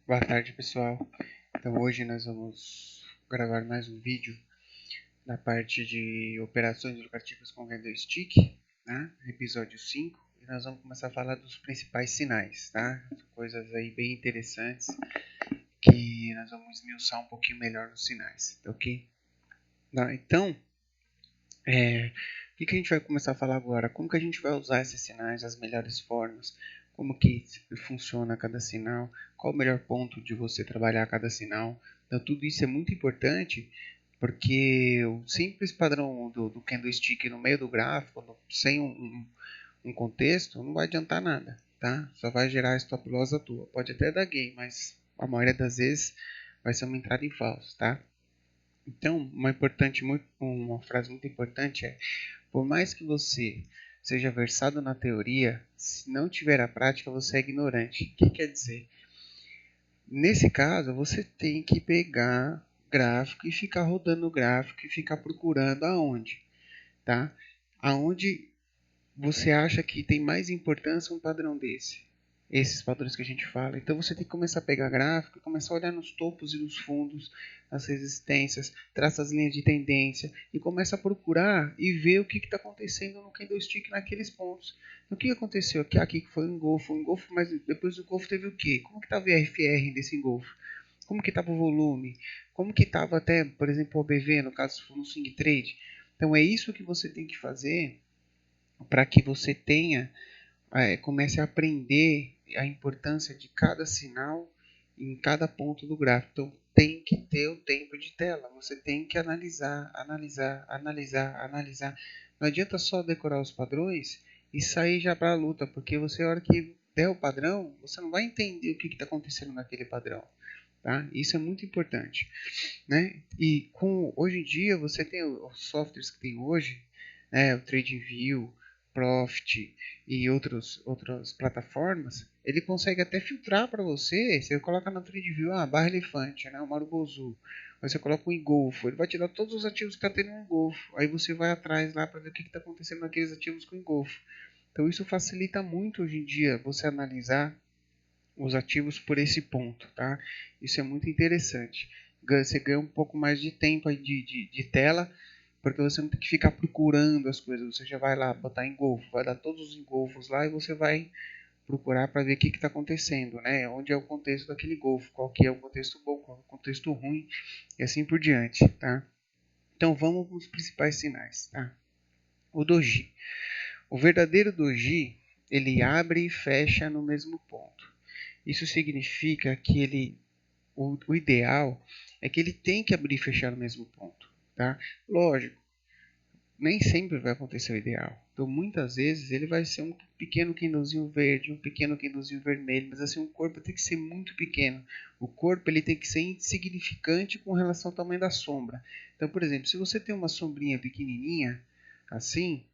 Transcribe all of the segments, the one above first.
Boa tarde, pessoal. Então, hoje nós vamos gravar mais um vídeo na parte de operações lucrativas com candlestick, né? Episódio 5. E nós vamos começar a falar dos principais sinais, tá? Coisas aí bem interessantes que nós vamos esmiuçar um pouquinho melhor nos sinais, tá ok? Então, o que a gente vai começar a falar agora? Como que a gente vai usar esses sinais, as melhores formas, como que funciona cada sinal, qual o melhor ponto de você trabalhar cada sinal. Então, tudo isso é muito importante, porque o simples padrão do candlestick no meio do gráfico, sem um contexto, não vai adiantar nada, tá? Só vai gerar stop loss à toa. Pode até dar gain, mas a maioria das vezes vai ser uma entrada em falso, tá? Então, uma frase muito importante é: por mais que você seja versado na teoria, se não tiver a prática, você é ignorante. O que quer dizer? Nesse caso, você tem que pegar gráfico e ficar rodando o gráfico e ficar procurando aonde, tá? Aonde você acha que tem mais importância um padrão desse? Esses padrões que a gente fala. Então você tem que começar a pegar gráfico e começar a olhar nos topos e nos fundos, nas resistências, traça as linhas de tendência e começa a procurar e ver o que está acontecendo no candlestick naqueles pontos. Então, o que aconteceu aqui? Aqui foi um engolfo, mas depois do engolfo teve o quê? Como que estava o IRFR desse engolfo? Como que estava o volume? Como que estava até, por exemplo, o OBV, no caso no swing trade? Então é isso que você tem que fazer para que você comece a aprender a importância de cada sinal em cada ponto do gráfico. Então, tem que ter o tempo de tela. Você tem que analisar. Não adianta só decorar os padrões e sair já para a luta, porque você, a hora que der o padrão, você não vai entender o que está acontecendo naquele padrão. Tá? Isso é muito importante, né? E hoje em dia você tem os softwares que tem hoje, né? O TradingView, Profit e outras plataformas, ele consegue até filtrar para você. Você coloca no TradingView barra elefante, né? O Marubozu. Aí você coloca o engolfo, ele vai te dar todos os ativos que está tendo um engolfo. Aí você vai atrás lá para ver o que está acontecendo naqueles ativos com engolfo. Então isso facilita muito hoje em dia você analisar os ativos por esse ponto, tá? Isso é muito interessante. Você ganha um pouco mais de tempo de tela, porque você não tem que ficar procurando as coisas. Você já vai lá botar engolfo, vai dar todos os engolfos lá e você vai procurar para ver o que está acontecendo, né? Onde é o contexto daquele golfo, qual que é o contexto bom, qual é o contexto ruim e assim por diante, tá? Então vamos para os principais sinais, tá? O doji. O verdadeiro doji, ele abre e fecha no mesmo ponto. Isso significa que o ideal é que ele tem que abrir e fechar no mesmo ponto, tá? Lógico, nem sempre vai acontecer o ideal. Então, muitas vezes ele vai ser um pequeno candlezinho verde, um pequeno candlezinho vermelho, mas assim o corpo tem que ser muito pequeno. O corpo ele tem que ser insignificante com relação ao tamanho da sombra. Então, por exemplo, se você tem uma sombrinha pequenininha, assim,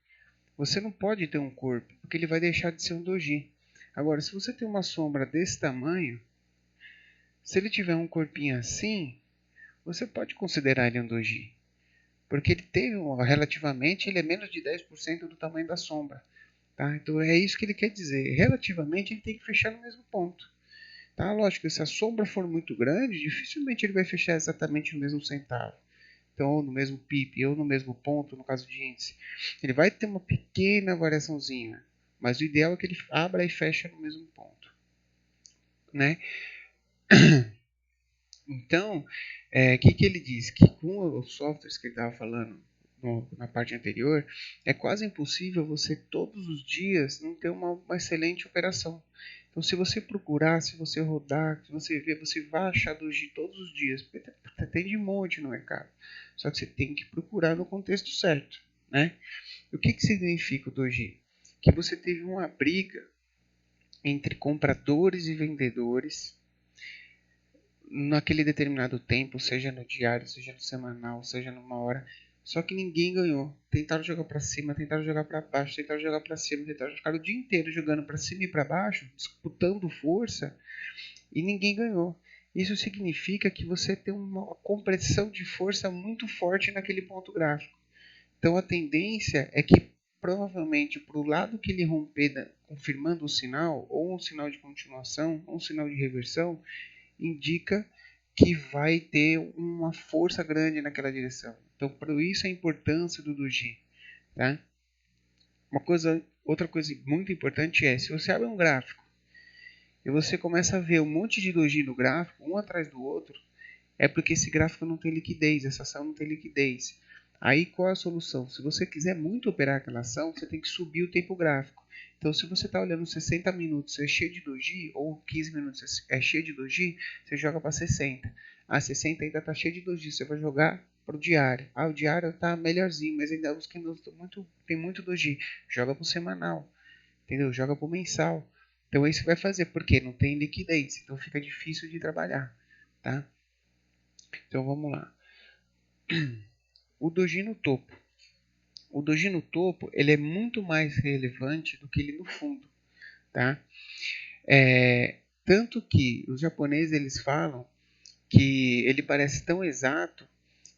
você não pode ter um corpo, porque ele vai deixar de ser um doji. Agora, se você tem uma sombra desse tamanho, se ele tiver um corpinho assim, você pode considerar ele um doji, porque ele teve relativamente, ele é menos de 10% do tamanho da sombra, tá? Então é isso que ele quer dizer. Relativamente ele tem que fechar no mesmo ponto, tá? Lógico, se a sombra for muito grande, dificilmente ele vai fechar exatamente no mesmo centavo. Então, ou no mesmo PIB, ou no mesmo ponto, no caso de índice. Ele vai ter uma pequena variaçãozinha, mas o ideal é que ele abra e feche no mesmo ponto, né? Então, o que ele diz? Que com os softwares que ele estava falando na parte anterior, é quase impossível você todos os dias não ter uma excelente operação. Então, se você procurar, se você rodar, se você ver, você vai achar doji todos os dias. Porque tem de monte no mercado. Só que você tem que procurar no contexto certo, né? O que significa o doji? Que você teve uma briga entre compradores e vendedores naquele determinado tempo, seja no diário, seja no semanal, seja numa hora. Só que ninguém ganhou. Tentaram jogar para cima, tentaram jogar para baixo, tentaram jogar para cima, tentaram ficar o dia inteiro jogando para cima e para baixo, disputando força, e ninguém ganhou. Isso significa que você tem uma compressão de força muito forte naquele ponto gráfico. Então a tendência é que provavelmente para o lado que ele romper, confirmando o sinal, ou um sinal de continuação, ou um sinal de reversão, indica que vai ter uma força grande naquela direção. Então, por isso a importância do doji, tá? Outra coisa muito importante é, se você abre um gráfico e você começa a ver um monte de doji no gráfico, um atrás do outro, é porque esse gráfico não tem liquidez, essa ação não tem liquidez. Aí qual é a solução? Se você quiser muito operar aquela ação, você tem que subir o tempo gráfico. Então, se você está olhando 60 minutos é cheio de doji, ou 15 minutos é cheio de doji, você joga para 60. Ah, 60 ainda está cheio de doji, você vai jogar para o diário. Ah, o diário está melhorzinho, mas ainda os candles tem muito doji. Joga para o semanal, entendeu? Joga para o mensal. Então, é isso que vai fazer, porque não tem liquidez, então fica difícil de trabalhar, tá? Então, vamos lá. O doji no topo. O doji no topo ele é muito mais relevante do que ele no fundo, tá? Tanto que os japoneses eles falam que ele parece tão exato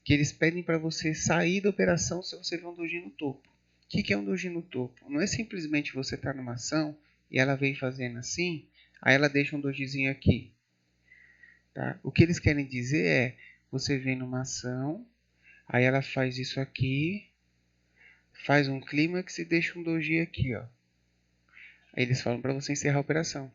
que eles pedem para você sair da operação se você vê um doji no topo. O que é um doji no topo? Não é simplesmente você estar numa ação e ela vem fazendo assim, aí ela deixa um dojizinho aqui. Tá? O que eles querem dizer é, você vem numa ação, aí ela faz isso aqui, faz um clímax e deixa um doji aqui, ó. Aí eles falam para você encerrar a operação.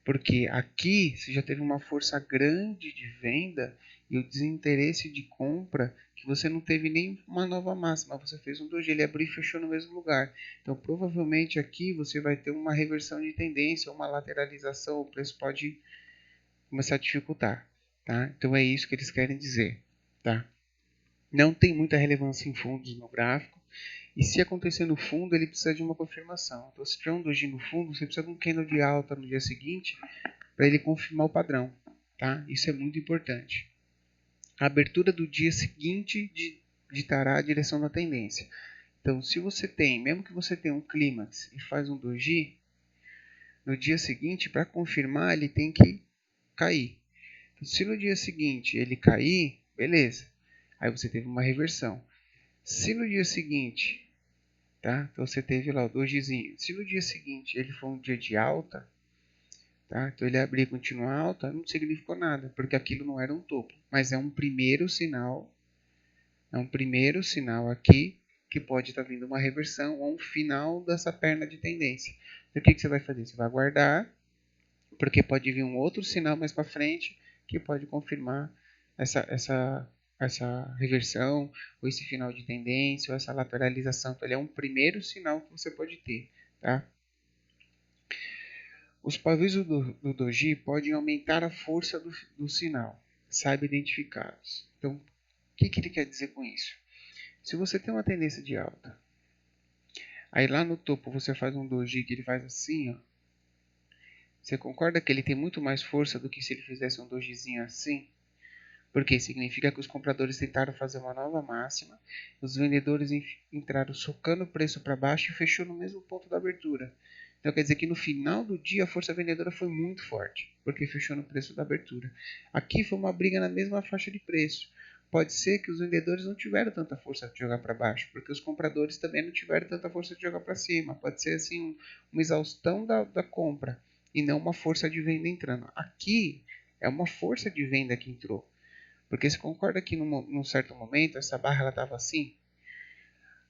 Porque aqui você já teve uma força grande de venda e o desinteresse de compra que você não teve nem uma nova máxima. Você fez um doji, ele abriu e fechou no mesmo lugar. Então provavelmente aqui você vai ter uma reversão de tendência, uma lateralização, o preço pode começar a dificultar. Tá? Então é isso que eles querem dizer. Tá? Não tem muita relevância em fundos no gráfico. E se acontecer no fundo, ele precisa de uma confirmação. Então, se tiver um doji no fundo, você precisa de um candle de alta no dia seguinte para ele confirmar o padrão. Tá? Isso é muito importante. A abertura do dia seguinte ditará a direção da tendência. Então, se você tem, mesmo que você tenha um clímax e faz um doji, no dia seguinte, para confirmar, ele tem que cair. Então, se no dia seguinte ele cair, beleza. Aí você teve uma reversão. Se no dia seguinte, tá? Então você teve lá o dojizinho. Se no dia seguinte ele for um dia de alta, tá? Então ele abrir e continuar alta, não significou nada, porque aquilo não era um topo, mas é um primeiro sinal aqui que pode estar vindo uma reversão ou um final dessa perna de tendência. Então o que você vai fazer? Você vai aguardar, porque pode vir um outro sinal mais para frente que pode confirmar essa reversão, ou esse final de tendência, ou essa lateralização. Então, ele é um primeiro sinal que você pode ter. Tá? Os pavios do doji podem aumentar a força do sinal. Saiba identificá-los. Então, o que ele quer dizer com isso? Se você tem uma tendência de alta, aí lá no topo você faz um doji que ele faz assim, ó. Você concorda que ele tem muito mais força do que se ele fizesse um dojizinho assim? Porque significa que os compradores tentaram fazer uma nova máxima, os vendedores entraram socando o preço para baixo e fechou no mesmo ponto da abertura. Então quer dizer que no final do dia a força vendedora foi muito forte, porque fechou no preço da abertura. Aqui foi uma briga na mesma faixa de preço. Pode ser que os vendedores não tiveram tanta força de jogar para baixo, porque os compradores também não tiveram tanta força de jogar para cima. Pode ser assim uma exaustão da compra e não uma força de venda entrando. Aqui é uma força de venda que entrou. Porque você concorda que num certo momento essa barra estava assim?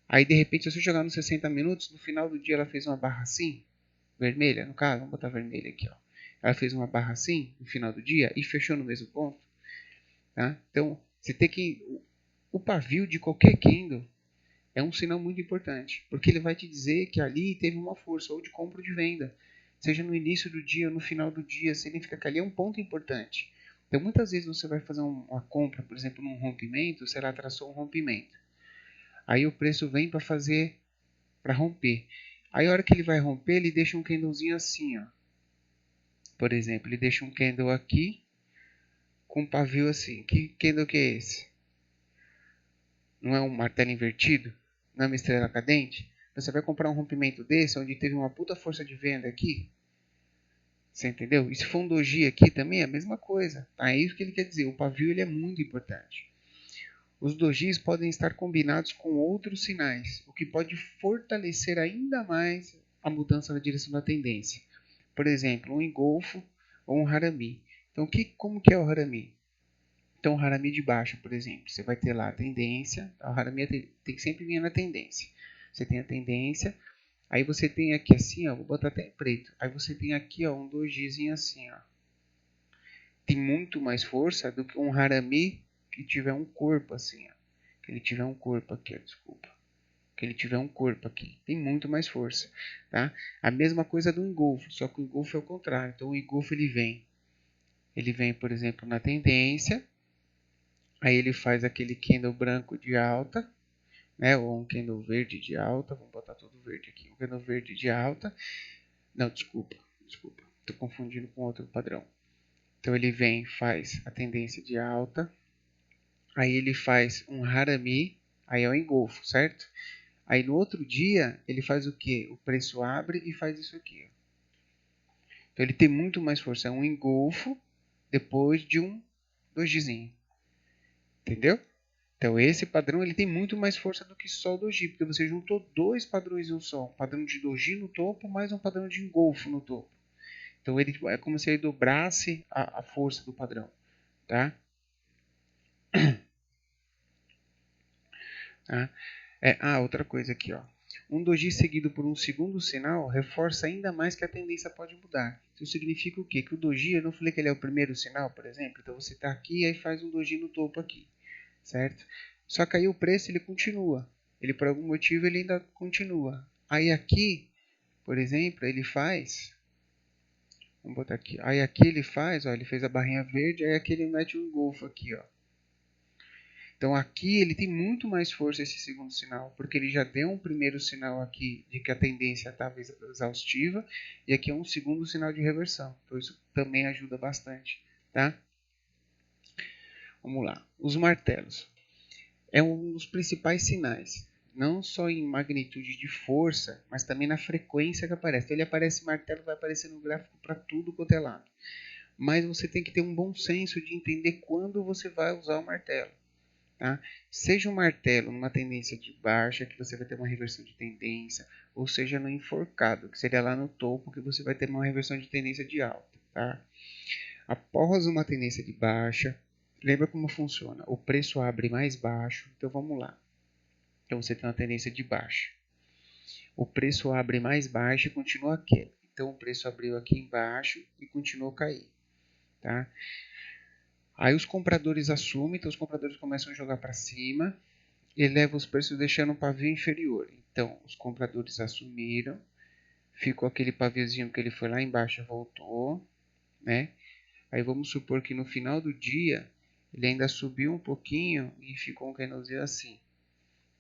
Aí de repente, se você jogar nos 60 minutos, no final do dia ela fez uma barra assim, vermelha, no caso, vamos botar vermelha aqui, ó. Ela fez uma barra assim no final do dia e fechou no mesmo ponto. Tá? Então, você tem que. O pavio de qualquer candle é um sinal muito importante, porque ele vai te dizer que ali teve uma força, ou de compra ou de venda. Seja no início do dia ou no final do dia, significa que ali é um ponto importante. Então, muitas vezes você vai fazer uma compra, por exemplo, num rompimento, sei lá, traçou um rompimento. Aí o preço vem para romper. Aí a hora que ele vai romper, ele deixa um candlezinho assim, ó. Por exemplo, ele deixa um candle aqui com um pavio assim. Que candle que é esse? Não é um martelo invertido? Não é uma estrela cadente? Você vai comprar um rompimento desse, onde teve uma puta força de venda aqui? Você entendeu? E se for um doji aqui também é a mesma coisa. Tá? É isso que ele quer dizer. O pavio ele é muito importante. Os dojis podem estar combinados com outros sinais, o que pode fortalecer ainda mais a mudança na direção da tendência. Por exemplo, um engolfo ou um harami. Então, como que é o Harami? Então, o Harami de baixo, por exemplo, você vai ter lá a tendência. O Harami tem que sempre vir na tendência. Você tem a tendência, aí você tem aqui assim, ó, vou botar até em preto. Aí você tem aqui, ó, um dojizinho assim, ó. Tem muito mais força do que um Harami que tiver um corpo assim, ó. Que ele tiver um corpo aqui, ó, desculpa. Que ele tiver um corpo aqui. Tem muito mais força, tá? A mesma coisa do engolfo, só que o engolfo é o contrário. Então o engolfo ele vem, por exemplo, na tendência, aí ele faz aquele candle branco de alta, né? Ou um candle verde de alta, vamos botar tudo verde aqui, um candle verde de alta. Não, desculpa, estou confundindo com outro padrão. Então ele vem, faz a tendência de alta, aí ele faz um Harami, aí é o engolfo, certo? Aí no outro dia ele faz o que? O preço abre e faz isso aqui. Então ele tem muito mais força. É um engolfo depois de um dojizinho. Entendeu? Então esse padrão ele tem muito mais força do que só o doji, porque você juntou dois padrões em um só. Um padrão de doji no topo, mais um padrão de engolfo no topo. Então ele é como se ele dobrasse a força do padrão. Tá? Tá? Outra coisa aqui, ó. Um doji seguido por um segundo sinal reforça ainda mais que a tendência pode mudar. Isso significa o quê? Que o doji, eu não falei que ele é o primeiro sinal, por exemplo? Então você está aqui e aí faz um doji no topo aqui, certo? Só que aí o preço ele continua. Ele por algum motivo ele ainda continua. Aí aqui, por exemplo, ele faz, vamos botar aqui. Aí aqui ele faz, ó, ele fez a barrinha verde, aí aqui ele mete um engolfo aqui, ó. Então aqui ele tem muito mais força esse segundo sinal, porque ele já deu um primeiro sinal aqui de que a tendência estava exaustiva, e aqui é um segundo sinal de reversão. Então isso também ajuda bastante, tá? Vamos lá. Os martelos. É um dos principais sinais, não só em magnitude de força, mas também na frequência que aparece. Então, ele aparece martelo, vai aparecer no gráfico para tudo quanto é lado. Mas você tem que ter um bom senso de entender quando você vai usar o martelo. Tá? Seja um martelo numa tendência de baixa, que você vai ter uma reversão de tendência, ou seja no enforcado, que seria lá no topo, que você vai ter uma reversão de tendência de alta. Tá? Após uma tendência de baixa, lembra como funciona? O preço abre mais baixo, então vamos lá. Então você tem uma tendência de baixa. O preço abre mais baixo e continua queda. Então o preço abriu aqui embaixo e continuou a cair. Tá? Aí os compradores assumem, então os compradores começam a jogar para cima, eleva os preços deixando um pavio inferior. Então, os compradores assumiram, ficou aquele paviozinho que ele foi lá embaixo e voltou, né? Aí vamos supor que no final do dia ele ainda subiu um pouquinho e ficou um candlezinho assim,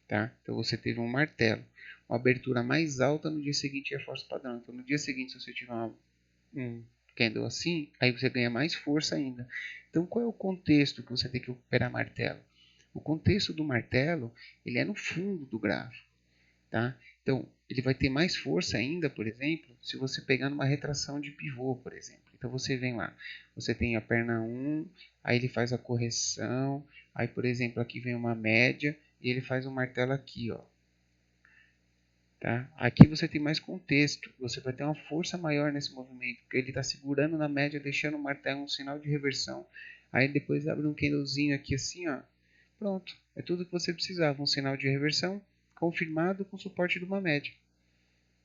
tá? Então você teve um martelo, uma abertura mais alta no dia seguinte reforça o padrão. Então no dia seguinte se você tiver um candle assim, aí você ganha mais força ainda. Então qual é o contexto que você tem que operar martelo? O contexto do martelo, ele é no fundo do gráfico, tá? Então, ele vai ter mais força ainda, por exemplo, se você pegar numa retração de pivô, por exemplo. Então, você vem lá, você tem a perna 1, aí ele faz a correção, aí, por exemplo, aqui vem uma média, e ele faz um martelo aqui, ó. Tá? Aqui você tem mais contexto, você vai ter uma força maior nesse movimento, porque ele está segurando na média, deixando o martelo um sinal de reversão. Aí depois abre um candlezinho aqui assim, ó. Pronto, é tudo que você precisava, um sinal de reversão confirmado com suporte de uma média.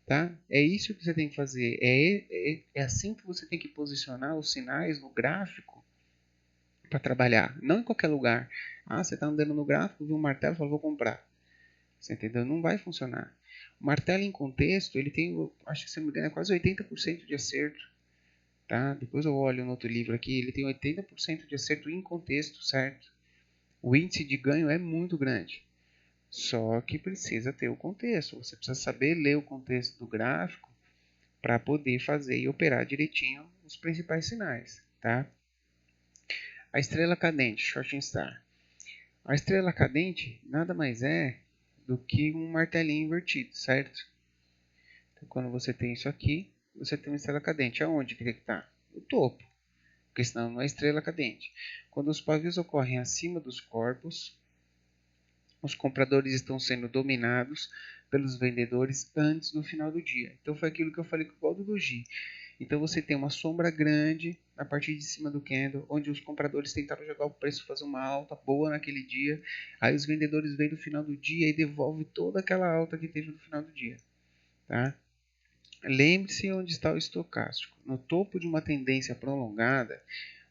Tá? É isso que você tem que fazer, é assim que você tem que posicionar os sinais no gráfico para trabalhar, não em qualquer lugar. Você está andando no gráfico, viu um martelo e falou, vou comprar. Você entendeu? Não vai funcionar. O martelo em contexto, ele tem, acho que se não me engano, é quase 80% de acerto. Tá? Depois eu olho no outro livro aqui, ele tem 80% de acerto em contexto, certo? O índice de ganho é muito grande. Só que precisa ter o contexto. Você precisa saber ler o contexto do gráfico para poder fazer e operar direitinho os principais sinais. Tá? A estrela cadente, Shorting Star. A estrela cadente nada mais é do que um martelinho invertido, certo? Então, quando você tem isso aqui, você tem uma estrela cadente. Aonde que tem que estar? No topo, porque senão não é estrela cadente. Quando os pavios ocorrem acima dos corpos, os compradores estão sendo dominados pelos vendedores antes do final do dia. Então foi aquilo que eu falei com o Paulo do Doji. Então você tem uma sombra grande na parte de cima do candle, onde os compradores tentaram jogar o preço, fazer uma alta boa naquele dia. Aí os vendedores vêm no final do dia e devolvem toda aquela alta que teve no final do dia. Tá? Lembre-se onde está o estocástico. No topo de uma tendência prolongada,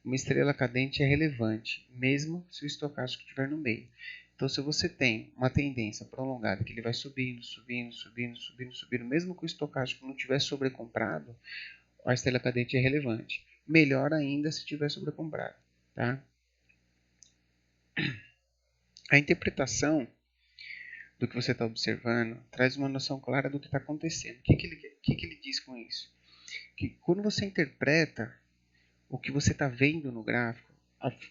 uma estrela cadente é relevante, mesmo se o estocástico estiver no meio. Então, se você tem uma tendência prolongada que ele vai subindo, subindo, subindo, subindo, subindo, mesmo que o estocástico não tiver sobrecomprado, a estrela cadente é relevante. Melhor ainda se tiver sobrecomprado. Tá? A interpretação do que você está observando traz uma noção clara do que está acontecendo. O que ele diz com isso? Que quando você interpreta o que você está vendo no gráfico,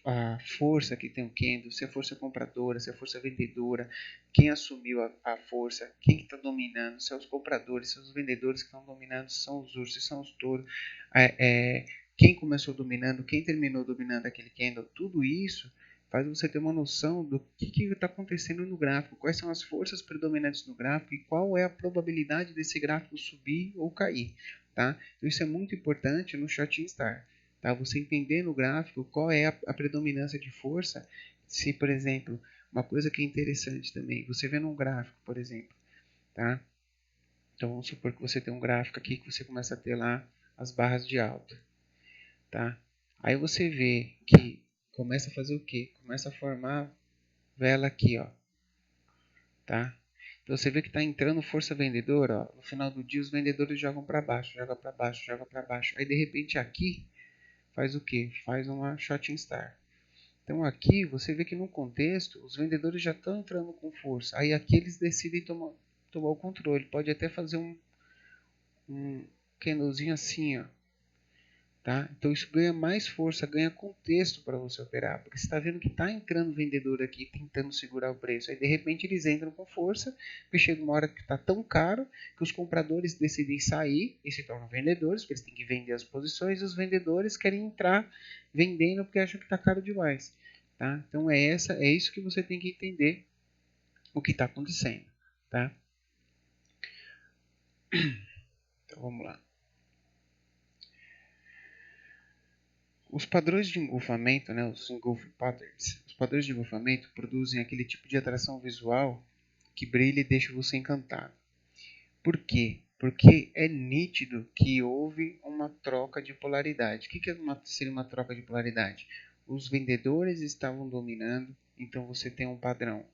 a força que tem o candle, se é força compradora, se é força vendedora, quem assumiu a força, quem está dominando, se são os compradores, se são os vendedores que estão dominando, se são os ursos, se são os touros, quem começou dominando, quem terminou dominando aquele candle, tudo isso faz você ter uma noção do que está acontecendo no gráfico, quais são as forças predominantes no gráfico e qual é a probabilidade desse gráfico subir ou cair. Tá? Então isso é muito importante no Shorting Star. Tá? Você entender no gráfico qual é a predominância de força. Se, por exemplo, uma coisa que é interessante também, você vê num gráfico, por exemplo, tá? Então vamos supor que você tem um gráfico aqui que você começa a ter lá as barras de alta, tá? Aí você vê que começa a fazer o quê? Começa a formar vela aqui, ó, tá? Então você vê que está entrando força vendedora, ó. No final do dia os vendedores jogam para baixo, jogam para baixo, jogam para baixo. Aí de repente aqui faz o que? Faz uma Shorting Star. Então aqui você vê que no contexto os vendedores já estão entrando com força. Aí aqui eles decidem tomar o controle. Pode até fazer um candlezinho assim, ó. Tá? Então isso ganha mais força, ganha contexto para você operar. Porque você está vendo que está entrando vendedor aqui tentando segurar o preço. Aí de repente eles entram com força, porque chega uma hora que está tão caro que os compradores decidem sair e se tornam vendedores, porque eles têm que vender as posições, e os vendedores querem entrar vendendo porque acham que está caro demais. Tá? Então é isso que você tem que entender o que está acontecendo. Tá? Então vamos lá. Os padrões de engolfamento, né, os engulfing patterns, os padrões de engolfamento produzem aquele tipo de atração visual que brilha e deixa você encantado. Por quê? Porque é nítido que houve uma troca de polaridade. O que seria uma troca de polaridade? Os vendedores estavam dominando, então você tem um padrão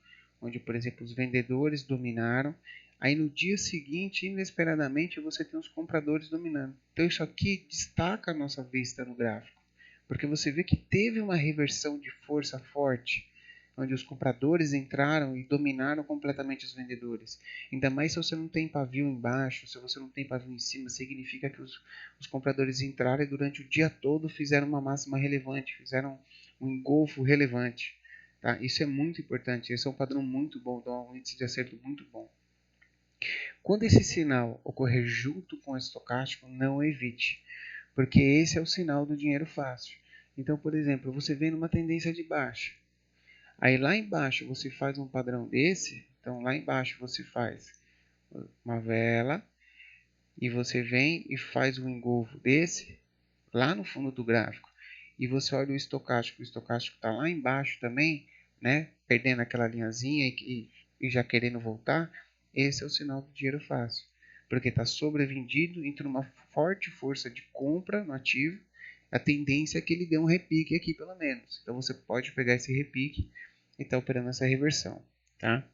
onde, por exemplo, os vendedores dominaram. Aí no dia seguinte, inesperadamente, você tem os compradores dominando. Então isso aqui destaca a nossa vista no gráfico. Porque você vê que teve uma reversão de força forte, onde os compradores entraram e dominaram completamente os vendedores. Ainda mais se você não tem pavio embaixo, se você não tem pavio em cima, significa que os compradores entraram e durante o dia todo fizeram uma máxima relevante, fizeram um engolfo relevante. Tá? Isso é muito importante, esse é um padrão muito bom, dá um índice de acerto muito bom. Quando esse sinal ocorrer junto com o estocástico, não evite, porque esse é o sinal do dinheiro fácil. Então, por exemplo, você vem numa tendência de baixa. Aí lá embaixo você faz um padrão desse. Então lá embaixo você faz uma vela e você vem e faz um engolfo desse lá no fundo do gráfico. E você olha o estocástico está lá embaixo também, né? Perdendo aquela linhazinha e já querendo voltar. Esse é o sinal do dinheiro fácil, porque está sobrevendido, entra uma forte força de compra no ativo. A tendência é que ele dê um repique aqui pelo menos. Então você pode pegar esse repique e está operando essa reversão. Tá?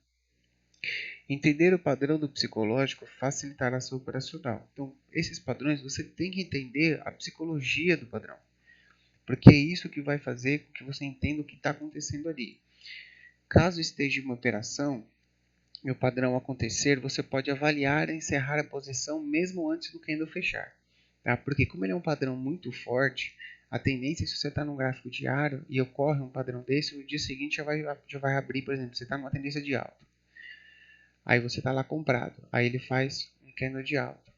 Entender o padrão do psicológico facilitará a sua operacional. Então, esses padrões você tem que entender a psicologia do padrão, porque é isso que vai fazer com que você entenda o que está acontecendo ali. Caso esteja em uma operação e o padrão acontecer, você pode avaliar e encerrar a posição mesmo antes do candle fechar. Tá? Porque como ele é um padrão muito forte, a tendência é se você está num gráfico diário e ocorre um padrão desse, no dia seguinte já vai abrir, por exemplo, você está numa tendência de alta. Aí você está lá comprado. Aí ele faz um candle de alta.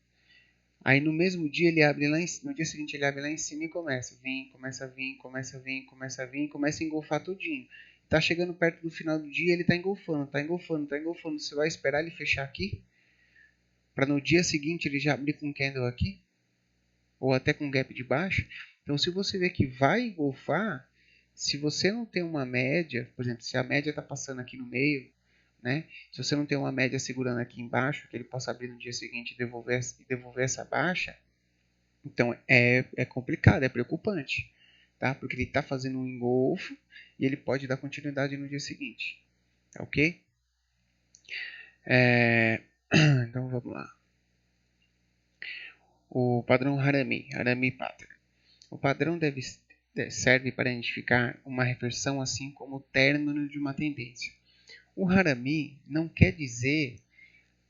Aí no mesmo dia ele abre lá no dia seguinte ele abre lá em cima e começa a vir, começa a vir, começa a vir, começa a vir, começa a engolfar tudinho. Tá chegando perto do final do dia, ele tá engolfando, tá engolfando, tá engolfando. Você vai esperar ele fechar aqui? Para no dia seguinte ele já abrir com um candle aqui? ou até com gap de baixa. Então, se você vê que vai engolfar, se você não tem uma média, por exemplo, se a média está passando aqui no meio, né? Se você não tem uma média segurando aqui embaixo, que ele possa abrir no dia seguinte e devolver essa baixa, então é complicado, é preocupante, tá? Porque ele está fazendo um engolfo e ele pode dar continuidade no dia seguinte, tá ok? Então vamos lá. O padrão Harami Pattern. O padrão serve para identificar uma reversão assim como o término de uma tendência. O Harami não quer dizer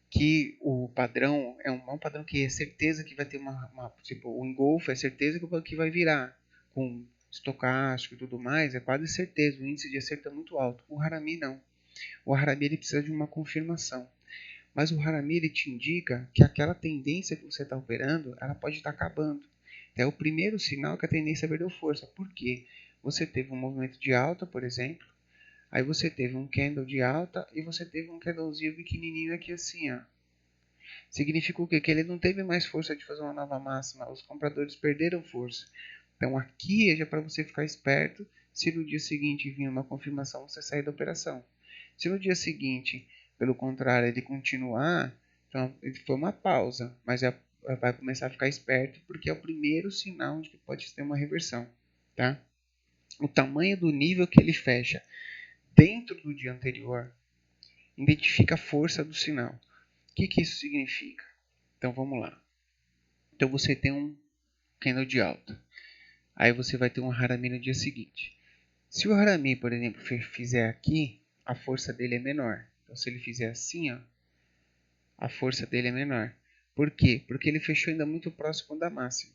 que o padrão é um padrão que é certeza que vai ter tipo, o engolfo é certeza que vai virar com estocástico e tudo mais, é quase certeza, o índice de acerto é muito alto. O Harami não. O Harami ele precisa de uma confirmação. Mas o Harami ele te indica que aquela tendência que você está operando, ela pode estar acabando. É o primeiro sinal que a tendência perdeu força. Por quê? Você teve um movimento de alta, por exemplo, aí você teve um candle de alta e você teve um candlezinho pequenininho aqui assim, ó. Significa o quê? Que ele não teve mais força de fazer uma nova máxima. Os compradores perderam força. Então aqui é já para você ficar esperto. Se no dia seguinte vir uma confirmação, você sair da operação. Se no dia seguinte, pelo contrário, ele continuar, então foi uma pausa, mas vai começar a ficar esperto porque é o primeiro sinal de que pode ter uma reversão, tá? O tamanho do nível que ele fecha dentro do dia anterior identifica a força do sinal. O que isso significa? Então vamos lá. Então você tem um candle de alta. Aí você vai ter um Harami no dia seguinte. Se o Harami, por exemplo, fizer aqui, a força dele é menor. Então se ele fizer assim, ó, a força dele é menor. Por quê? Porque ele fechou ainda muito próximo da máxima,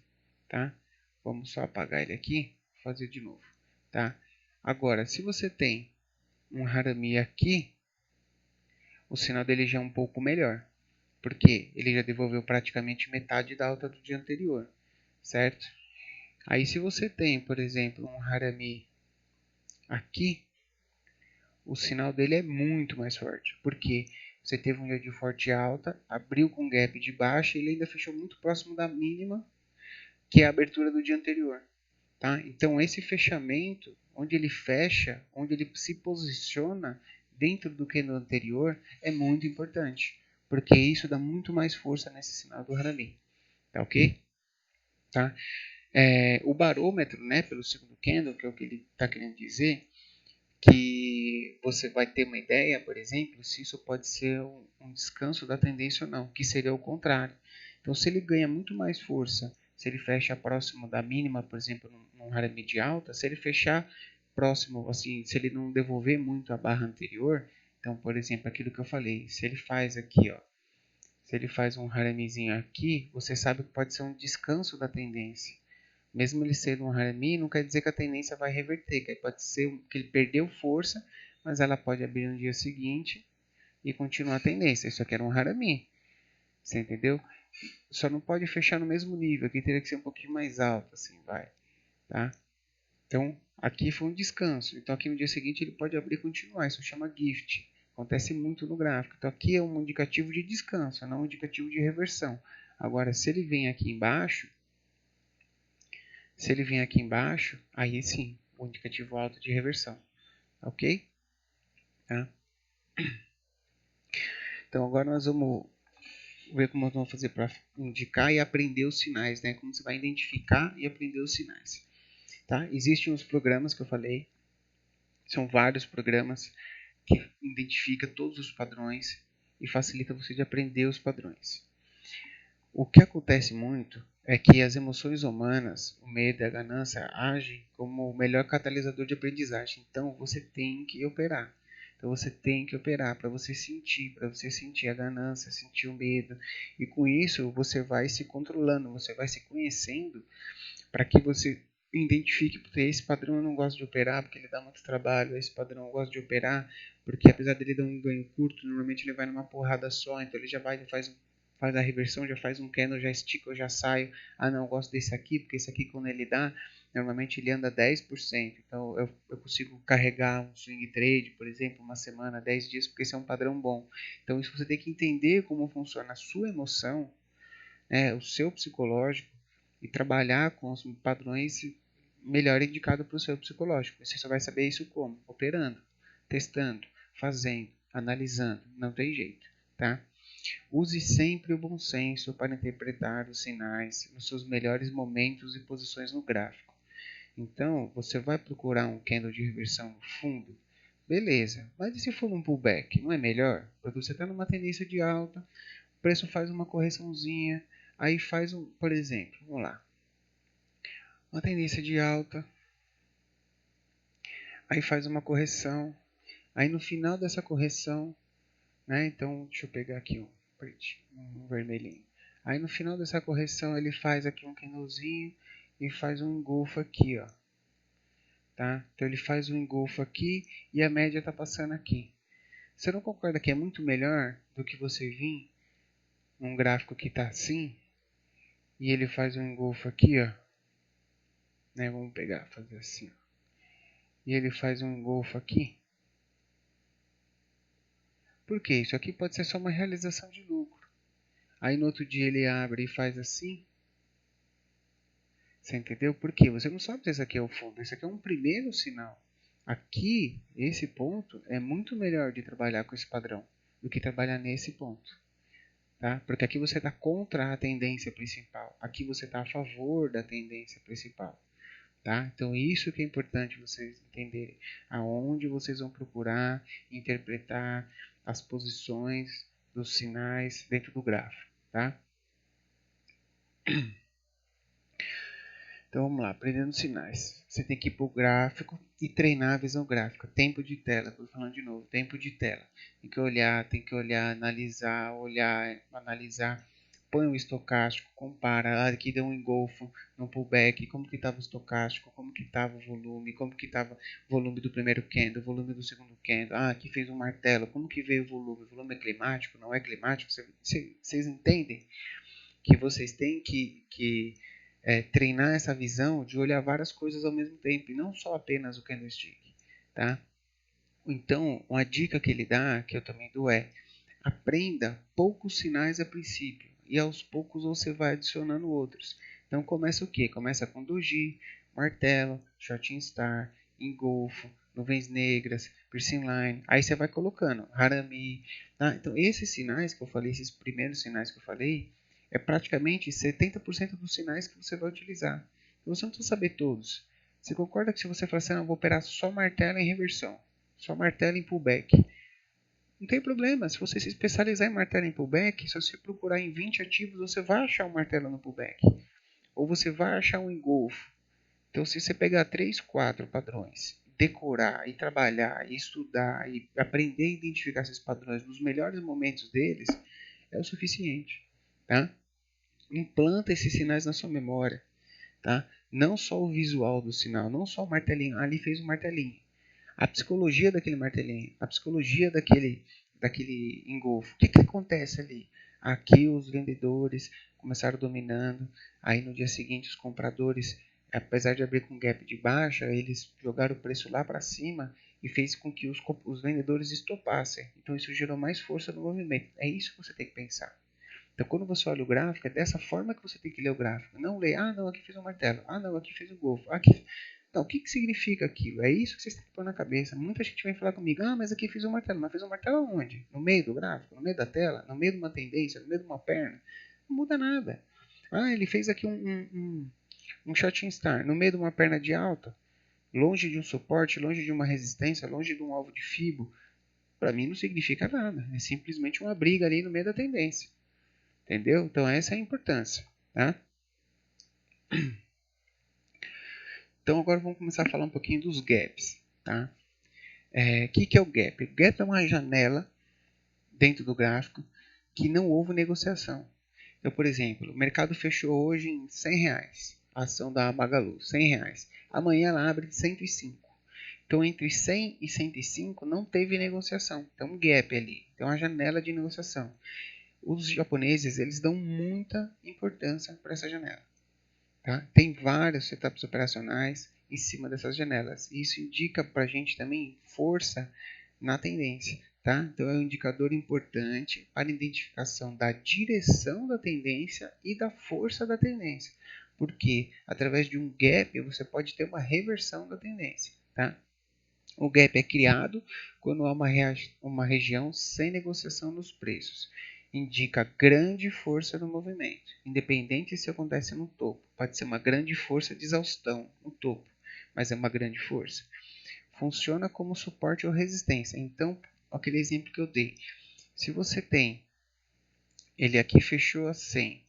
tá? Vamos só apagar ele aqui, fazer de novo, tá? Agora, se você tem um Harami aqui, o sinal dele já é um pouco melhor, porque ele já devolveu praticamente metade da alta do dia anterior, certo? Aí se você tem, por exemplo, um Harami aqui, o sinal dele é muito mais forte, porque você teve um dia de forte alta, abriu com gap de baixa e ele ainda fechou muito próximo da mínima, que é a abertura do dia anterior. Tá? Então esse fechamento, onde ele fecha, onde ele se posiciona dentro do que no anterior, é muito importante, porque isso dá muito mais força nesse sinal do Harami. Tá ok? Tá? O barômetro, né, pelo segundo candle, que é o que ele está querendo dizer, que você vai ter uma ideia, por exemplo, se isso pode ser um descanso da tendência ou não, que seria o contrário. Então, se ele ganha muito mais força, se ele fecha próximo da mínima, por exemplo, num Harami de alta, se ele fechar próximo, assim, se ele não devolver muito a barra anterior, então, por exemplo, aquilo que eu falei, se ele faz aqui, ó, se ele faz um Haramizinho aqui, você sabe que pode ser um descanso da tendência. Mesmo ele sendo um Harami, não quer dizer que a tendência vai reverter, que pode ser que ele perdeu força, mas ela pode abrir no dia seguinte e continuar a tendência. Isso aqui era um Harami, você entendeu? Só não pode fechar no mesmo nível, aqui teria que ser um pouquinho mais alto, assim, vai, tá? Então, aqui foi um descanso. Então, aqui no dia seguinte ele pode abrir e continuar. Isso chama gift. Acontece muito no gráfico. Então, aqui é um indicativo de descanso, não um indicativo de reversão. Agora, se ele vem aqui embaixo, aí sim, o indicativo alto de reversão. Ok? Tá? Então agora nós vamos ver como nós vamos fazer para indicar e aprender os sinais, né? Como você vai identificar e aprender os sinais. Tá? Existem os programas que eu falei, são vários programas que identificam todos os padrões e facilita você de aprender os padrões. O que acontece muito é que as emoções humanas, o medo e a ganância, agem como o melhor catalisador de aprendizagem. Então você tem que operar. Então você tem que operar para você sentir a ganância, sentir o medo. E com isso você vai se controlando, você vai se conhecendo para que você identifique, porque esse padrão eu não gosto de operar porque ele dá muito trabalho, esse padrão eu gosto de operar porque apesar dele dar um ganho curto, normalmente ele vai numa porrada só, então ele já vai e faz a reversão, já faz um candle, já estica, eu já saio. Ah, não, eu gosto desse aqui, porque esse aqui quando ele dá, normalmente ele anda 10%. Então eu consigo carregar um swing trade, por exemplo, uma semana, 10 dias, porque esse é um padrão bom. Então isso você tem que entender como funciona a sua emoção, né, o seu psicológico, e trabalhar com os padrões melhor indicados para o seu psicológico. Você só vai saber isso como? Operando, testando, fazendo, analisando. Não tem jeito, tá? Use sempre o bom senso para interpretar os sinais nos seus melhores momentos e posições no gráfico. Então, você vai procurar um candle de reversão no fundo? Beleza, mas e se for um pullback? Não é melhor? Porque você está numa tendência de alta, o preço faz uma correçãozinha, aí faz por exemplo, vamos lá, uma tendência de alta, aí faz uma correção, aí no final dessa correção, né, então deixa eu pegar aqui um vermelhinho, aí no final dessa correção ele faz aqui um candlezinho e faz um engolfo aqui, ó. Tá? Então ele faz um engolfo aqui e a média está passando aqui. Você não concorda que é muito melhor do que você vir num gráfico que está assim e ele faz um engolfo aqui, ó, né? Vamos pegar, fazer assim, ó. E ele faz um engolfo aqui. Por quê? Isso aqui pode ser só uma realização de lucro. Aí no outro dia ele abre e faz assim. Você entendeu? Por quê? Você não sabe se esse aqui é o fundo. Esse aqui é um primeiro sinal. Aqui, esse ponto é muito melhor de trabalhar com esse padrão do que trabalhar nesse ponto. Tá? Porque aqui você está contra a tendência principal. Aqui você está a favor da tendência principal. Tá? Então isso que é importante vocês entenderem. Aonde vocês vão procurar interpretar as posições dos sinais dentro do gráfico. Tá? Então vamos lá, aprendendo sinais. Você tem que ir para o gráfico e treinar a visão gráfica. Tempo de tela, estou falando de novo, tempo de tela. Tem que olhar, analisar, olhar, analisar. Põe o estocástico, compara. Aqui deu um engolfo no pullback, como que estava o estocástico, como que estava o volume, como que estava o volume do primeiro candle, o volume do segundo candle. Aqui fez um martelo, como que veio o volume? O volume é climático, não é climático? Vocês entendem que vocês têm que treinar essa visão de olhar várias coisas ao mesmo tempo e não só apenas o candlestick, tá? Então, uma dica que ele dá, que eu também dou aprenda poucos sinais a princípio e aos poucos você vai adicionando outros. Então começa o quê? Começa com doji, martelo, shorting star, engolfo, nuvens negras, piercing line. Aí você vai colocando harami. Tá? Então esses sinais que eu falei, esses primeiros sinais que eu falei, é praticamente 70% dos sinais que você vai utilizar. Então, você não precisa saber todos. Você concorda que se você falar assim, eu vou operar só martelo em reversão, só martelo em pullback, não tem problema, se você se especializar em martelo em pullback, se você procurar em 20 ativos, você vai achar um martelo no pullback. Ou você vai achar um engolfo. Então, se você pegar 3, 4 padrões, decorar e trabalhar, e estudar, e aprender a identificar esses padrões nos melhores momentos deles, é o suficiente. Tá? Implanta esses sinais na sua memória. Tá? Não só o visual do sinal, não só o martelinho. Ali fez um martelinho. A psicologia daquele martelinho, a psicologia daquele engolfo. O que acontece ali? Aqui os vendedores começaram dominando, aí no dia seguinte os compradores, apesar de abrir com gap de baixa, eles jogaram o preço lá para cima e fez com que os vendedores estopassem. Então isso gerou mais força no movimento. É isso que você tem que pensar. Então, quando você olha o gráfico, é dessa forma que você tem que ler o gráfico. Não ler, não, aqui fez um martelo. Não, aqui fez um golfo. Aqui... Então, o que significa aquilo? É isso que vocês têm que pôr na cabeça. Muita gente vem falar comigo, mas aqui fiz um martelo. Mas fez um martelo aonde? No meio do gráfico? No meio da tela? No meio de uma tendência? No meio de uma perna? Não muda nada. Ele fez aqui um shorting star no meio de uma perna de alta, longe de um suporte, longe de uma resistência, longe de um alvo de Fibo. Para mim não significa nada. É simplesmente uma briga ali no meio da tendência. Entendeu? Então essa é a importância. Tá? Então agora vamos começar a falar um pouquinho dos gaps. Tá? Que é o gap? O gap é uma janela dentro do gráfico que não houve negociação. Então, por exemplo, o mercado fechou hoje em R$100. A ação da Magalu, R$100. Amanhã ela abre em 105. Então, entre 100 e 105 não teve negociação. Então, um gap ali. Tem uma janela de negociação. Os japoneses eles dão muita importância para essa janela. Tá? Tem vários setups operacionais em cima dessas janelas. Isso indica para a gente também força na tendência. Tá? Então é um indicador importante para a identificação da direção da tendência e da força da tendência. Porque através de um gap você pode ter uma reversão da tendência. Tá? O gap é criado quando há uma região sem negociação nos preços. Indica grande força no movimento, independente se acontece no topo. Pode ser uma grande força de exaustão no topo, mas é uma grande força. Funciona como suporte ou resistência. Então, aquele exemplo que eu dei. Se você tem, ele aqui fechou a 100,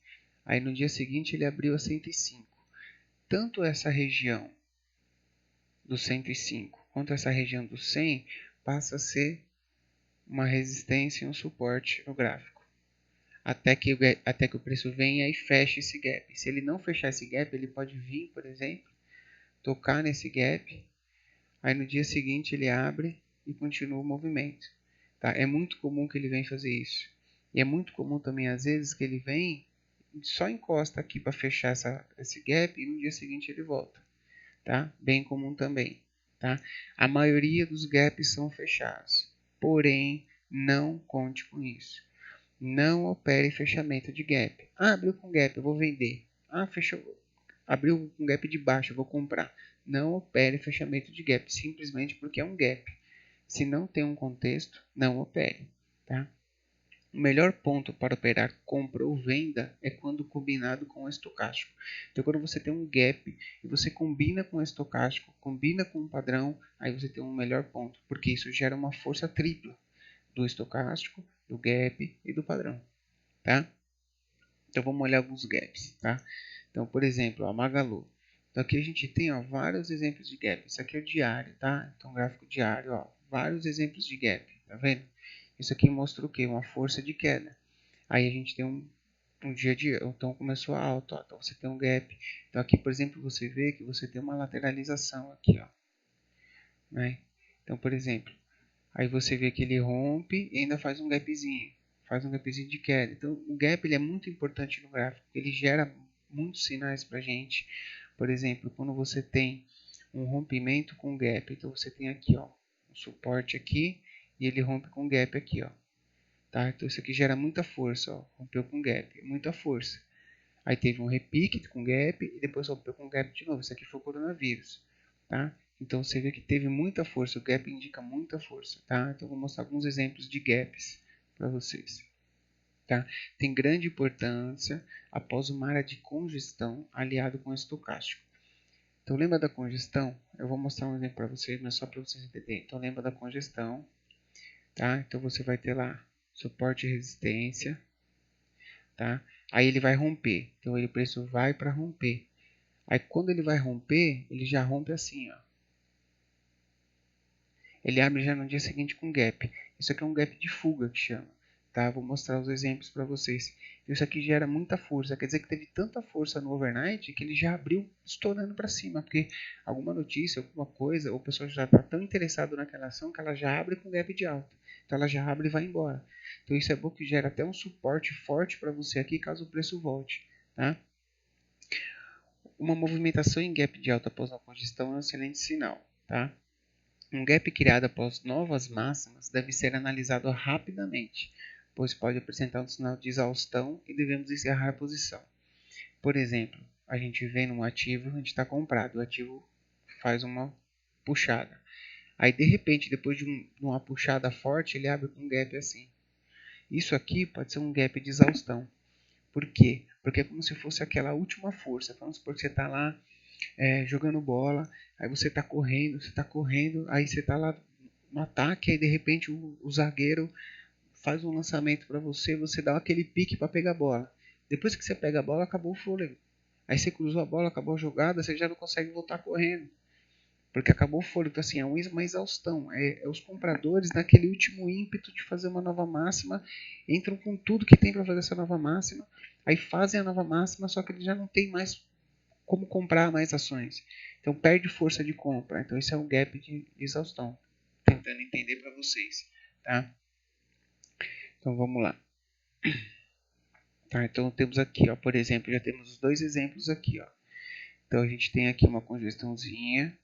aí no dia seguinte ele abriu a 105. Tanto essa região do 105 quanto essa região do 100 passa a ser uma resistência e um suporte no gráfico. Até que o preço venha e feche esse gap. Se ele não fechar esse gap, ele pode vir, por exemplo, tocar nesse gap. Aí no dia seguinte ele abre e continua o movimento. Tá? É muito comum que ele venha fazer isso. E é muito comum também, às vezes, que ele vem só encosta aqui para fechar esse gap e no dia seguinte ele volta. Tá? Bem comum também. Tá? A maioria dos gaps são fechados. Porém, não conte com isso. Não opere fechamento de gap. Ah, abriu com gap, eu vou vender. Ah, fechou. Abriu com gap de baixo, eu vou comprar. Não opere fechamento de gap, simplesmente porque é um gap. Se não tem um contexto, não opere. Tá? O melhor ponto para operar compra ou venda é quando combinado com o estocástico. Então, quando você tem um gap e você combina com o estocástico, combina com o padrão, aí você tem um melhor ponto, porque isso gera uma força tripla do estocástico, do gap e do padrão. Tá? Então, vamos olhar alguns gaps. Tá? Então, por exemplo, a Magalu. Então, aqui a gente tem vários exemplos de gap. Isso aqui é o diário, tá? Então, gráfico diário, vários exemplos de gap. Tá vendo? Isso aqui mostra o quê? Uma força de queda. Aí a gente tem um dia de... Então começou a alta, então você tem um gap. Então aqui, por exemplo, você vê que você tem uma lateralização aqui, ó. Né? Então, por exemplo, aí você vê que ele rompe e ainda faz um gapzinho. Faz um gapzinho de queda. Então o gap ele é muito importante no gráfico. Ele gera muitos sinais pra gente. Por exemplo, quando você tem um rompimento com gap. Então você tem aqui, ó, um suporte aqui e ele rompe com gap aqui, ó. Tá? Então isso aqui gera muita força, ó. Rompeu com gap, muita força. Aí teve um repique com gap e depois rompeu com gap de novo. Isso aqui foi o coronavírus, tá? Então você vê que teve muita força, o gap indica muita força, tá? Então eu vou mostrar alguns exemplos de gaps para vocês, tá? Tem grande importância após uma área de congestão aliado com estocástico. Então lembra da congestão? Eu vou mostrar um exemplo para vocês, mas só para vocês entenderem. Então lembra da congestão, tá? Então você vai ter lá suporte e resistência, tá? Aí ele vai romper, então o preço vai para romper. Aí quando ele vai romper, ele já rompe assim, ó. Ele abre já no dia seguinte com gap. Isso aqui é um gap de fuga que chama, tá? Vou mostrar os exemplos para vocês. Isso aqui gera muita força, quer dizer que teve tanta força no overnight que ele já abriu estourando para cima, porque alguma notícia, alguma coisa, ou o pessoal já está tão interessado naquela ação que ela já abre com gap de alta. Então ela já abre e vai embora. Então isso é bom que gera até um suporte forte para você aqui caso o preço volte, tá? Uma movimentação em gap de alta após uma congestão é um excelente sinal, tá? Um gap criado após novas máximas deve ser analisado rapidamente, pois pode apresentar um sinal de exaustão e devemos encerrar a posição. Por exemplo, a gente vê num ativo, a gente está comprado, o ativo faz uma puxada. Aí de repente, depois de uma puxada forte, ele abre com um gap assim. Isso aqui pode ser um gap de exaustão. Por quê? Porque é como se fosse aquela última força. Vamos supor que você está lá jogando bola, aí você está correndo, aí você está lá no ataque, aí de repente o zagueiro faz um lançamento para você, você dá aquele pique para pegar a bola. Depois que você pega a bola, acabou o fôlego. Aí você cruzou a bola, acabou a jogada, você já não consegue voltar correndo. Porque acabou o fôlego. Então, assim, é uma exaustão. É os compradores, naquele último ímpeto de fazer uma nova máxima, entram com tudo que tem para fazer essa nova máxima, aí fazem a nova máxima, só que eles já não tem mais como comprar mais ações. Então perde força de compra. Então esse é um gap de exaustão. Tentando entender para vocês, tá? Então vamos lá. Tá, então temos aqui, ó, por exemplo, já temos os dois exemplos aqui, ó. Então a gente tem aqui uma congestãozinha.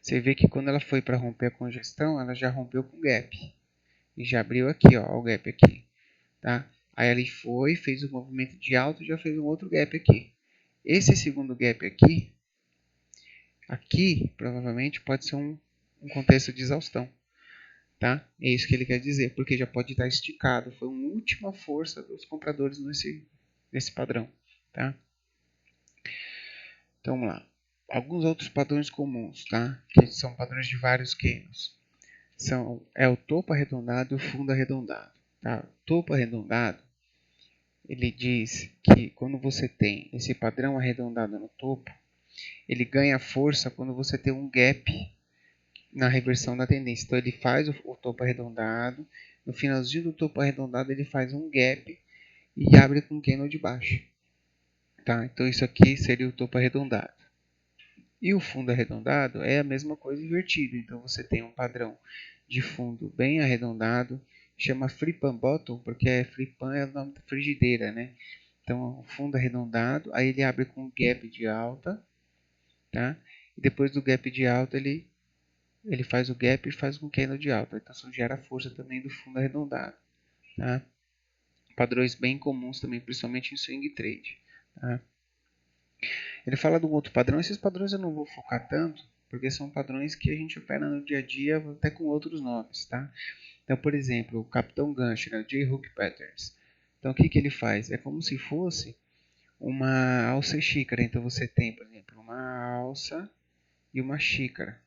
Você vê que quando ela foi para romper a congestão, ela já rompeu com gap. E já abriu aqui, ó, o gap aqui, tá? Aí ela foi, fez um movimento de alta e já fez um outro gap aqui. Esse segundo gap aqui provavelmente pode ser um contexto de exaustão. Tá? É isso que ele quer dizer, porque já pode estar esticado. Foi uma última força dos compradores nesse padrão. Tá? Então vamos lá. Alguns outros padrões comuns, tá? Que são padrões de vários candles. É o topo arredondado e o fundo arredondado. Tá? O topo arredondado, ele diz que quando você tem esse padrão arredondado no topo, ele ganha força quando você tem um gap na reversão da tendência. Então ele faz o topo arredondado, no finalzinho do topo arredondado ele faz um gap e abre com um candle de baixo. Tá? Então isso aqui seria o topo arredondado. E o fundo arredondado é a mesma coisa invertido. Então você tem um padrão de fundo bem arredondado, chama free pan bottom, porque free pan é o nome da frigideira, né? Então o fundo arredondado, aí ele abre com um gap de alta, tá? E depois do gap de alta ele faz o gap e faz um candle de alta. Então isso gera força também do fundo arredondado, tá? Padrões bem comuns também, principalmente em swing trade, tá? Ele fala de um outro padrão. Esses padrões eu não vou focar tanto, porque são padrões que a gente opera no dia a dia até com outros nomes, tá? Então, por exemplo, o Capitão Gancho, né, o J-Hook Patterns. Então, o que, que ele faz? É como se fosse uma alça e xícara. Então, você tem, por exemplo, uma alça e uma xícara.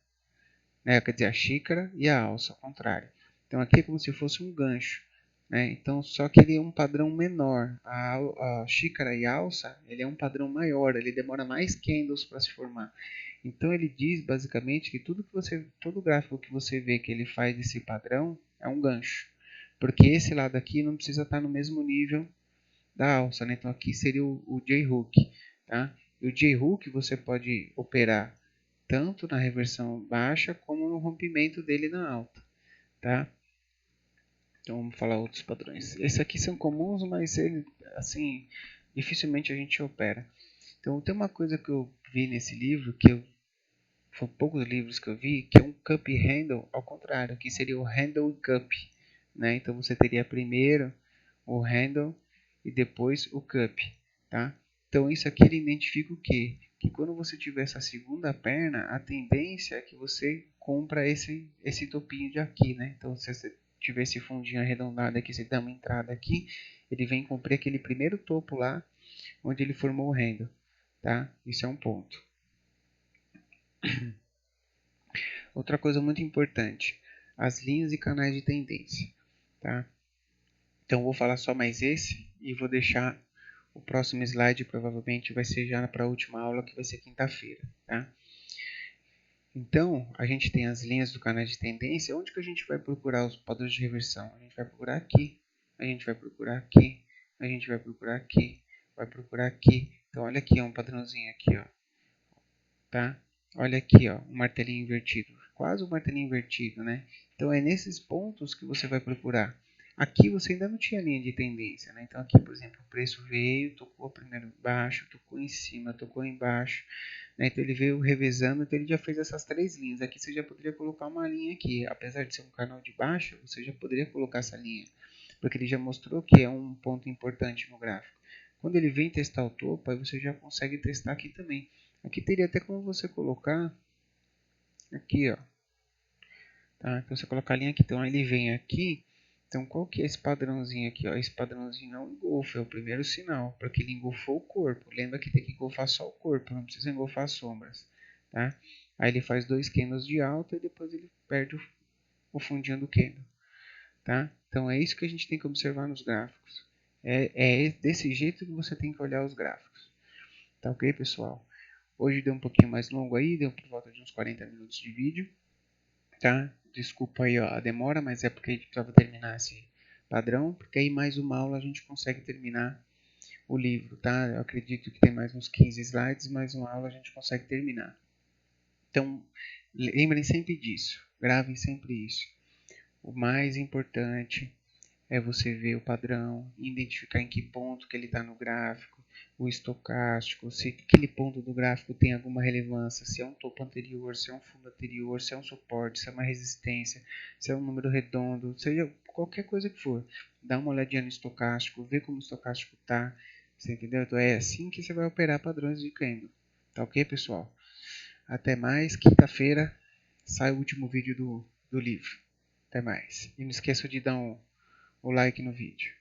Né? Quer dizer, a xícara e a alça, ao contrário. Então, aqui é como se fosse um gancho. Né? Então, só que ele é um padrão menor. A xícara e a alça, ele é um padrão maior. Ele demora mais candles para se formar. Então ele diz basicamente que todo gráfico que você vê que ele faz desse padrão é um gancho, porque esse lado aqui não precisa estar no mesmo nível da alça, né? Então aqui seria o J-hook, tá? E o J-hook você pode operar tanto na reversão baixa como no rompimento dele na alta, tá? Então vamos falar outros padrões. Esses aqui são comuns, mas ele, assim, dificilmente a gente opera. Então tem uma coisa que eu vi nesse livro que foi poucos livros que eu vi, que é um cup handle ao contrário, que seria o handle e cup, né? Então você teria primeiro o handle e depois o cup, tá? Então isso aqui ele identifica o quê? Que quando você tiver essa segunda perna, a tendência é que você compra esse topinho de aqui, né? Então se você tiver esse fundinho arredondado aqui, você dá uma entrada aqui, ele vem cumprir aquele primeiro topo lá, onde ele formou o handle, tá? Isso é um ponto. Outra coisa muito importante, as linhas e canais de tendência, tá? Então vou falar só mais esse e vou deixar o próximo slide, provavelmente vai ser já para a última aula, que vai ser quinta-feira, tá? Então, a gente tem as linhas do canal de tendência. Onde que a gente vai procurar os padrões de reversão? A gente vai procurar aqui, a gente vai procurar aqui, a gente vai procurar aqui, vai procurar aqui. Então olha aqui, um padrãozinho aqui, ó, tá? Olha aqui, ó, um martelinho invertido, quase um martelinho invertido, né? Então é nesses pontos que você vai procurar. Aqui você ainda não tinha linha de tendência, né? Então aqui, por exemplo, o preço veio, tocou primeiro embaixo, tocou em cima, tocou embaixo, né? Então ele veio revezando, então ele já fez essas três linhas. Aqui você já poderia colocar uma linha aqui, apesar de ser um canal de baixa, você já poderia colocar essa linha, porque ele já mostrou que é um ponto importante no gráfico. Quando ele vem testar o topo, aí você já consegue testar aqui também. Aqui teria até como você colocar aqui, ó. Tá? Então você colocar a linha aqui, então ele vem aqui. Então qual que é esse padrãozinho aqui, ó? Esse padrãozinho não engolfa, é o primeiro sinal, porque ele engolfou o corpo. Lembra que tem que engolfar só o corpo, não precisa engolfar as sombras, tá? Aí ele faz dois candles de alta e depois ele perde o fundinho do candle, tá? Então é isso que a gente tem que observar nos gráficos. É desse jeito que você tem que olhar os gráficos. Tá ok, pessoal? Hoje deu um pouquinho mais longo aí, deu por volta de uns 40 minutos de vídeo, tá? Desculpa aí ó, a demora, mas é porque a gente precisava terminar esse padrão, porque aí mais uma aula a gente consegue terminar o livro, tá? Eu acredito que tem mais uns 15 slides, mais uma aula a gente consegue terminar. Então, lembrem sempre disso, gravem sempre isso. O mais importante é você ver o padrão, identificar em que ponto que ele está no gráfico, o estocástico, se aquele ponto do gráfico tem alguma relevância, se é um topo anterior, se é um fundo anterior, se é um suporte, se é uma resistência, se é um número redondo, seja qualquer coisa que for. Dá uma olhadinha no estocástico, vê como o estocástico está, Você entendeu? Então é assim que você vai operar padrões de candle. Tá ok, pessoal? Até mais. Quinta-feira sai o último vídeo do livro. Até mais. E não esqueça de dar o like no vídeo.